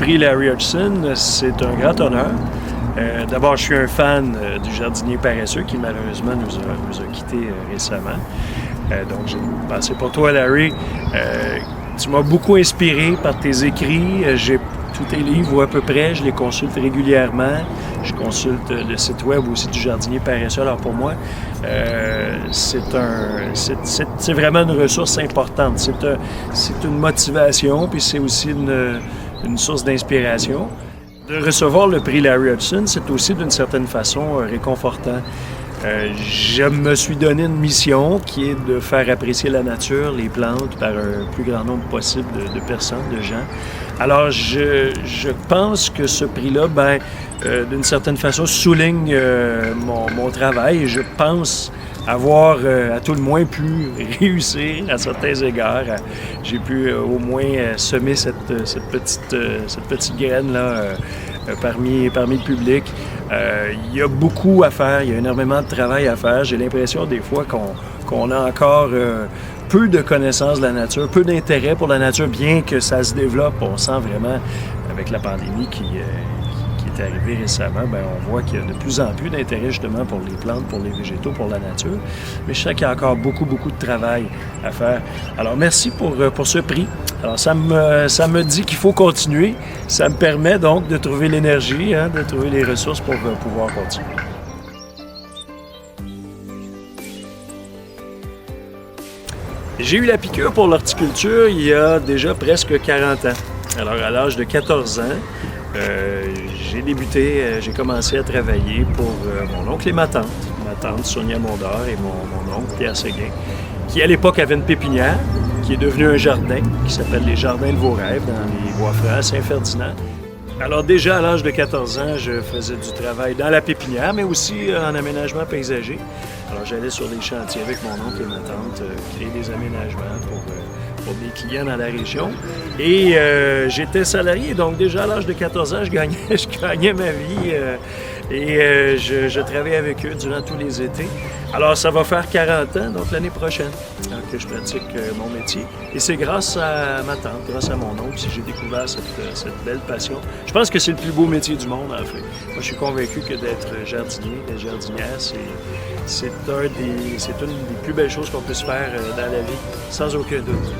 prix Larry Hudson, c'est un grand honneur. D'abord, je suis un fan du jardinier paresseux qui malheureusement nous a quittés récemment. Donc, j'ai pensé pour toi, Larry. Tu m'as beaucoup inspiré par tes écrits. J'ai tous tes livres, ou à peu près, je les consulte régulièrement. Je consulte le site web aussi du jardinier paresseux. Alors pour moi, c'est vraiment une ressource importante. C'est une motivation, puis c'est aussi une source d'inspiration. De recevoir le prix Larry Hudson, c'est aussi d'une certaine façon réconfortant. Je me suis donné une mission qui est de faire apprécier la nature, les plantes, par un plus grand nombre possible de personnes, de gens. Alors, je pense que ce prix-là, d'une certaine façon, souligne mon travail. Je pense avoir, à tout le moins, pu réussir à certains égards. J'ai pu au moins semer cette petite graine-là parmi le public. Il y a beaucoup à faire, il y a énormément de travail à faire. J'ai l'impression des fois qu'on a encore peu de connaissances de la nature, peu d'intérêt pour la nature, bien que ça se développe. On sent vraiment, avec la pandémie qui est arrivée récemment, on voit qu'il y a de plus en plus d'intérêt justement pour les plantes, pour les végétaux, pour la nature. Mais je sais qu'il y a encore beaucoup de travail à faire. Alors merci pour ce prix. Alors ça me dit qu'il faut continuer. Ça me permet donc de trouver l'énergie, de trouver les ressources pour pouvoir continuer. J'ai eu la piqûre pour l'horticulture il y a déjà presque 40 ans. Alors à l'âge de 14 ans, j'ai commencé à travailler pour mon oncle et ma tante Sonia Mondor et mon oncle Pierre Séguin, qui à l'époque avait une pépinière, qui est devenue un jardin, qui s'appelle les Jardins de vos rêves, dans les Bois-Francs à Saint-Ferdinand. Alors déjà à l'âge de 14 ans, je faisais du travail dans la pépinière, mais aussi en aménagement paysager. Alors j'allais sur les chantiers avec mon oncle et ma tante, créer des aménagements pour des clients dans la région. Et j'étais salarié, donc déjà à l'âge de 14 ans, je gagnais ma vie et je travaillais avec eux durant tous les étés. Alors ça va faire 40 ans, donc l'année prochaine, que je pratique mon métier. Et c'est grâce à ma tante, grâce à mon oncle, que j'ai découvert cette belle passion. Je pense que c'est le plus beau métier du monde, en fait. Moi, je suis convaincu que d'être jardinier, d'être jardinière, c'est une des plus belles choses qu'on puisse faire dans la vie, sans aucun doute.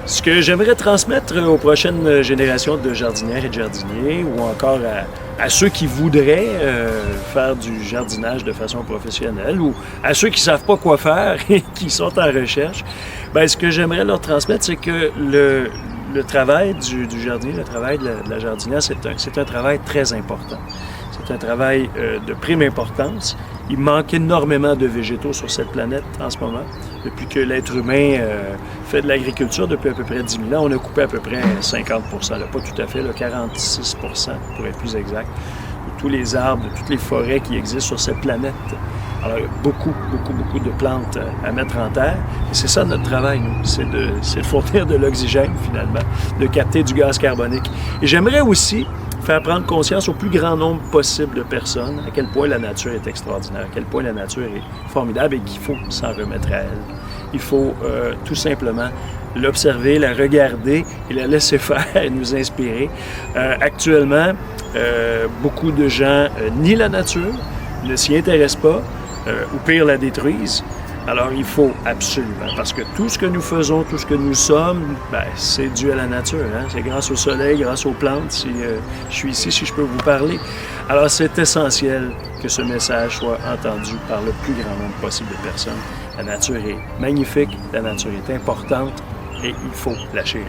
Ce que j'aimerais transmettre aux prochaines générations de jardinières et de jardiniers, ou encore à ceux qui voudraient faire du jardinage de façon professionnelle, ou à ceux qui ne savent pas quoi faire et qui sont en recherche, ce que j'aimerais leur transmettre, c'est que le travail du jardinier, le travail de la jardinière, c'est un travail très important. C'est un travail de prime importance. Il manque énormément de végétaux sur cette planète en ce moment. Depuis que l'être humain fait de l'agriculture depuis à peu près 10 000 ans, on a coupé à peu près 50 %, pas tout à fait, 46 % pour être plus exact, de tous les arbres, de toutes les forêts qui existent sur cette planète. Alors, il y a beaucoup de plantes à mettre en terre. Et c'est ça notre travail, nous. C'est de fournir de l'oxygène, finalement, de capter du gaz carbonique. Et j'aimerais aussi faire prendre conscience au plus grand nombre possible de personnes à quel point la nature est extraordinaire, à quel point la nature est formidable et qu'il faut s'en remettre à elle. Il faut tout simplement l'observer, la regarder et la laisser faire et nous inspirer. Actuellement, beaucoup de gens nient la nature, ne s'y intéressent pas, ou pire, la détruisent. Alors, il faut absolument, parce que tout ce que nous faisons, tout ce que nous sommes, c'est dû à la nature. C'est grâce au soleil, grâce aux plantes, si je suis ici, si je peux vous parler. Alors, c'est essentiel que ce message soit entendu par le plus grand nombre possible de personnes. La nature est magnifique, la nature est importante et il faut la chérir.